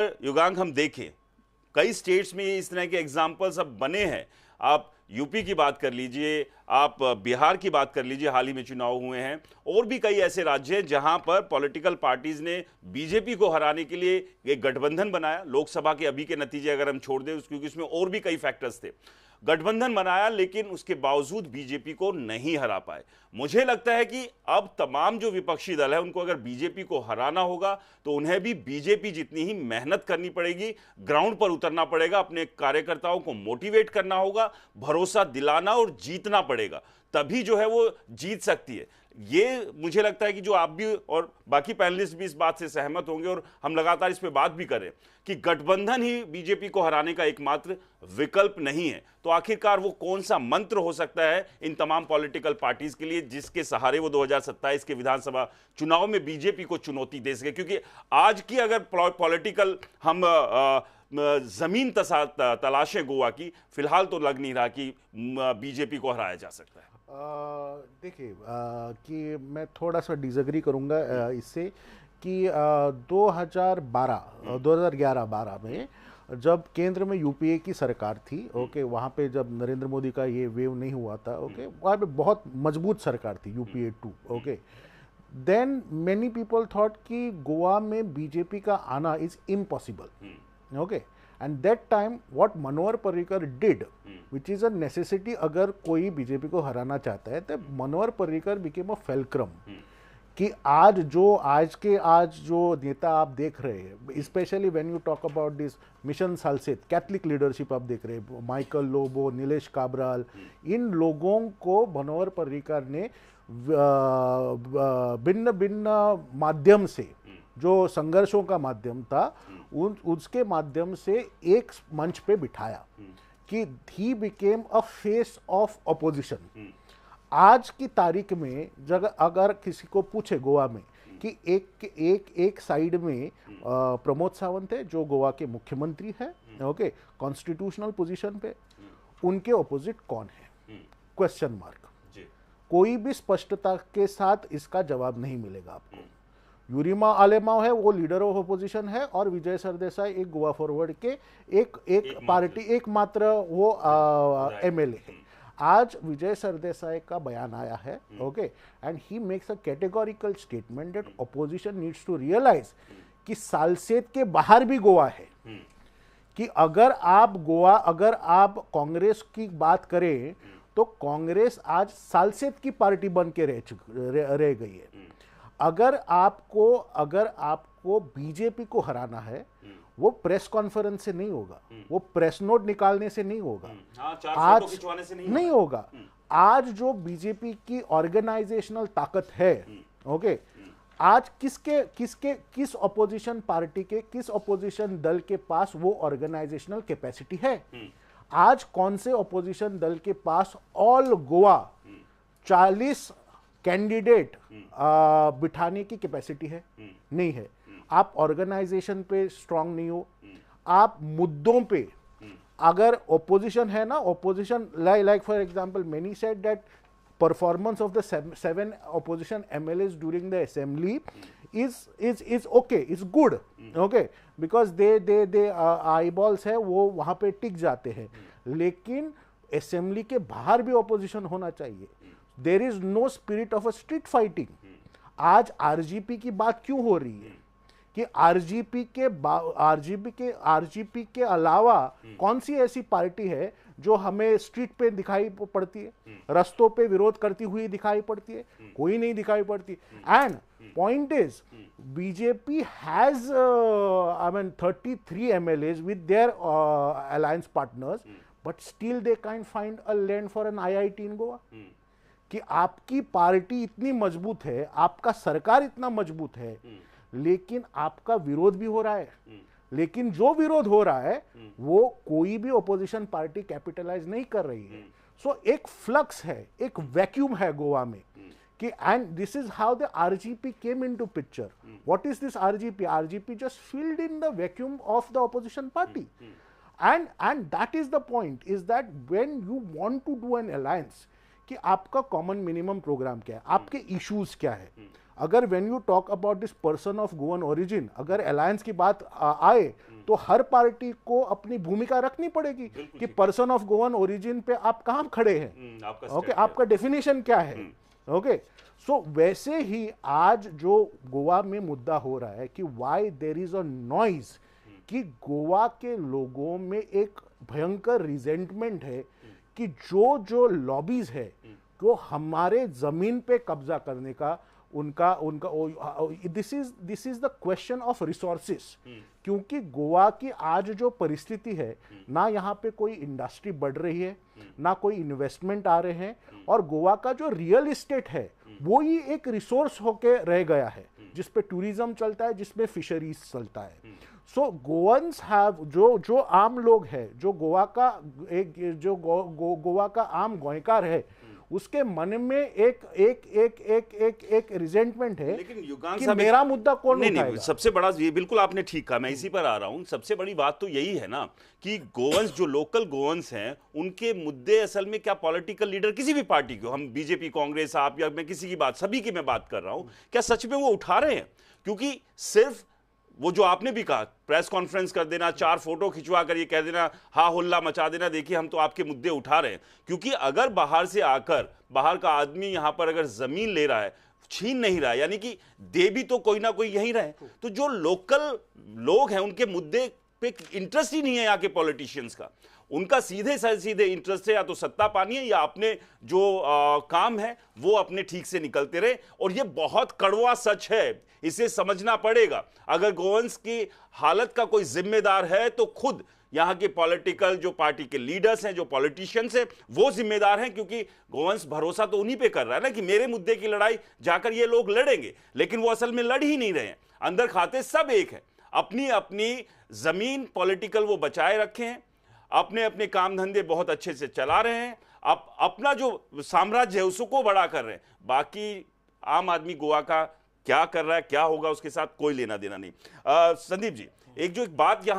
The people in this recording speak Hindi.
युगांक हम देखें, कई स्टेट्स में इस तरह के एग्जाम्पल्स अब बने हैं। आप यूपी की बात कर लीजिए, आप बिहार की बात कर लीजिए, हाल ही में चुनाव हुए हैं। और भी कई ऐसे राज्य हैं जहां पर पॉलिटिकल पार्टीज ने बीजेपी को हराने के लिए एक गठबंधन बनाया। लोकसभा के अभी के नतीजे अगर हम छोड़ दें, क्योंकि उसमें और भी कई फैक्टर्स थे, गठबंधन बनाया, लेकिन उसके बावजूद बीजेपी को नहीं हरा पाए। मुझे लगता है कि अब तमाम जो विपक्षी दल है, उनको अगर बीजेपी को हराना होगा तो उन्हें भी बीजेपी जितनी ही मेहनत करनी पड़ेगी, ग्राउंड पर उतरना पड़ेगा, अपने कार्यकर्ताओं को मोटिवेट करना होगा, भरोसा दिलाना और जीतना पड़ेगा, तभी जो है वो जीत सकती है। ये मुझे लगता है कि जो आप भी और बाकी पैनलिस्ट भी इस बात से सहमत होंगे, और हम लगातार इस पे बात भी करें कि गठबंधन ही बीजेपी को हराने का एकमात्र विकल्प नहीं है। तो आखिरकार वो कौन सा मंत्र हो सकता है इन तमाम पॉलिटिकल पार्टीज के लिए, जिसके सहारे वो 2027 के विधानसभा चुनाव में बीजेपी को चुनौती दे सके? क्योंकि आज की अगर पॉलिटिकल हम जमीन तलाशें गोवा की, फिलहाल तो लग नहीं रहा कि बीजेपी को हराया जा सकता है। देखिए कि मैं थोड़ा सा डिसएग्री करूंगा इससे कि 2011-12 में जब केंद्र में यूपीए की सरकार थी, ओके, वहाँ पे जब नरेंद्र मोदी का ये वेव नहीं हुआ था, ओके, वहाँ पे बहुत मजबूत सरकार थी UPA 2, okay. Then many people thought कि गोवा में बीजेपी का आना is impossible, okay. And that time what Manohar Parrikar did, which is a necessity, अगर कोई बीजेपी को हराना चाहता है तो मनोहर पर्रिकर बिकेम अ फेल्क्रम, कि आज जो नेता आप देख रहे हैं, specially when you talk about this mission Salcete, Catholic leadership आप देख रहे हैं, माइकल लोबो, नीलेश काब्राल, इन लोगों को मनोहर पर्रिकर ने भिन्न भिन्न माध्यम से, जो संघर्षों का माध्यम था, उसके माध्यम से एक मंच पे बिठाया कि he became a face of opposition. आज की तारीख में अगर किसी को पूछे गोवा में कि एक साइड में प्रमोद सावंत है जो गोवा के मुख्यमंत्री हैं, ओके, कॉन्स्टिट्यूशनल पोजीशन पे, उनके ऑपोजिट कौन है, क्वेश्चन मार्क। कोई भी स्पष्टता के साथ इसका जवाब नहीं मिलेगा आपको। यूरिमा आलेमाव है, वो लीडर ऑफ अपोजिशन है, और विजय सरदेसाई एक गोवा फॉरवर्ड के एक पार्टी एकमात्र वो एमएलए है। आज विजय सरदेसाई का बयान आया है, okay, and he makes a categorical statement that opposition needs to realise कि सालसेत के बाहर भी गोवा है, कि अगर आप कांग्रेस की बात करें तो कांग्रेस आज सालसेत की पार्टी बन के रह गई है। अगर आपको बीजेपी को हराना है, वो प्रेस कॉन्फ्रेंस से नहीं होगा, वो प्रेस नोट निकालने से नहीं होगा, आज नहीं होगा। आज जो बीजेपी की ऑर्गेनाइजेशनल ताकत है, ओके, आज किस ऑपोजिशन पार्टी के, किस ऑपोजिशन दल के पास वो ऑर्गेनाइजेशनल कैपेसिटी है? आज कौन से ऑपोजिशन दल के पास ऑल गोवा 40 कैंडिडेट बिठाने की कैपेसिटी है? नहीं है। आप ऑर्गेनाइजेशन पे स्ट्रांग नहीं हो, आप मुद्दों पे, अगर ऑपोजिशन है ना, opposition like for example many said that performance of the 7 opposition MLAs during the assembly is okay, is good, okay, because they eyeballs है, वो वहां पे टिक जाते हैं। लेकिन असेंबली के बाहर भी ऑपोजिशन होना चाहिए। There is no spirit of a street fighting. आज आरजीपी की बात क्यों हो रही है कि आरजीपी के अलावा कौन सी ऐसी पार्टी है जो हमें स्ट्रीट पे दिखाई पड़ती है, रास्तों पे विरोध करती हुई दिखाई पड़ती है? कोई नहीं दिखाई पड़ती। And point is BJP has 33 MLAs with their alliance partners, but still they can't find a land for an IIT in Goa। कि आपकी पार्टी इतनी मजबूत है, आपका सरकार इतना मजबूत है, लेकिन आपका विरोध भी हो रहा है। लेकिन जो विरोध हो रहा है वो कोई भी ऑपोजिशन पार्टी कैपिटलाइज नहीं कर रही है। सो एक फ्लक्स है, एक वैक्यूम है गोवा में कि, and this is how the RGP came into picture. What is this RGP? RGP just filled in the vacuum of the opposition party. and that is the point, is that when you want to do an alliance, कि आपका कॉमन मिनिमम प्रोग्राम क्या है, आपके इश्यूज क्या है। अगर when you talk about this person of Goan origin, अगर अलायंस की बात आए तो हर पार्टी को अपनी भूमिका रखनी पड़ेगी कि पर्सन ऑफ गोवन ओरिजिन पे आप कहां खड़े हैं, ओके, आपका डेफिनेशन क्या है, ओके। सो वैसे ही आज जो गोवा में मुद्दा हो रहा है कि why there is a noise, कि गोवा के लोगों में एक भयंकर रिजेंटमेंट है कि जो लॉबीज है वो हमारे जमीन पे कब्जा करने का उनका this is the question of resources. क्योंकि गोवा की आज जो परिस्थिति है, ना यहाँ पे कोई इंडस्ट्री बढ़ रही है, ना कोई इन्वेस्टमेंट आ रहे हैं, और गोवा का जो रियल एस्टेट है वो ही एक रिसोर्स होके रह गया है, जिसपे टूरिज्म चलता है, जिसमें फिशरीज चलता है। सो गोवंस हैव, जो आम लोग हैं, जो गोवा का गोवा का आम गोयकार है, उसके मन में एक रिजेंटमेंट है। लेकिन युगांश कि साहब, मेरा मुद्दा कौन नहीं, उठाएगा? सबसे बड़ा, ये बिल्कुल आपने ठीक कहा, मैं इसी पर आ रहा हूं। सबसे बड़ी बात तो यही है ना कि गोवंस, जो लोकल गोवंस हैं, उनके मुद्दे असल में क्या पॉलिटिकल लीडर किसी भी पार्टी को, हम बीजेपी, कांग्रेस, आप या मैं किसी की बात, सभी की मैं बात कर रहा हूं, क्या सच में वो उठा रहे हैं? क्योंकि सिर्फ वो जो आपने भी कहा, प्रेस कॉन्फ्रेंस कर देना, 4 फोटो खिंचवा कर ये कह देना, हा हुल्ला मचा देना, देखिए हम तो आपके मुद्दे उठा रहे हैं। क्योंकि अगर बाहर से आकर, बाहर का आदमी यहां पर अगर जमीन ले रहा है, छीन नहीं रहा है, यानी कि दे भी तो कोई ना कोई यहीं रहे, तो जो लोकल लोग हैं उनके मुद्दे पे इंटरेस्ट ही नहीं है यहाँ के पॉलिटिशियंस का। उनका सीधे इंटरेस्ट है या तो सत्ता पानी है, या अपने जो काम है वो अपने ठीक से निकलते रहे। और ये बहुत कड़वा सच है, इसे समझना पड़ेगा। अगर गोवंस की हालत का कोई जिम्मेदार है तो खुद यहाँ के पॉलिटिकल जो पार्टी के लीडर्स हैं, जो पॉलिटिशियंस हैं, वो जिम्मेदार हैं। क्योंकि गोवंस भरोसा तो उन्हीं पे कर रहा है ना कि मेरे मुद्दे की लड़ाई जाकर ये लोग लड़ेंगे, लेकिन वो असल में लड़ ही नहीं रहे हैं। अंदर खाते सब एक है, अपनी अपनी जमीन पॉलिटिकल वो बचाए रखे हैं, अपने अपने काम धंधे बहुत अच्छे से चला रहे हैं, अपना जो साम्राज्य है उसको बड़ा कर रहे हैं। बाकी आम आदमी गोवा का क्या कर रहा है, क्या होगा उसके साथ कोई लेना देना नहीं। संदीप जी, एक बात यहां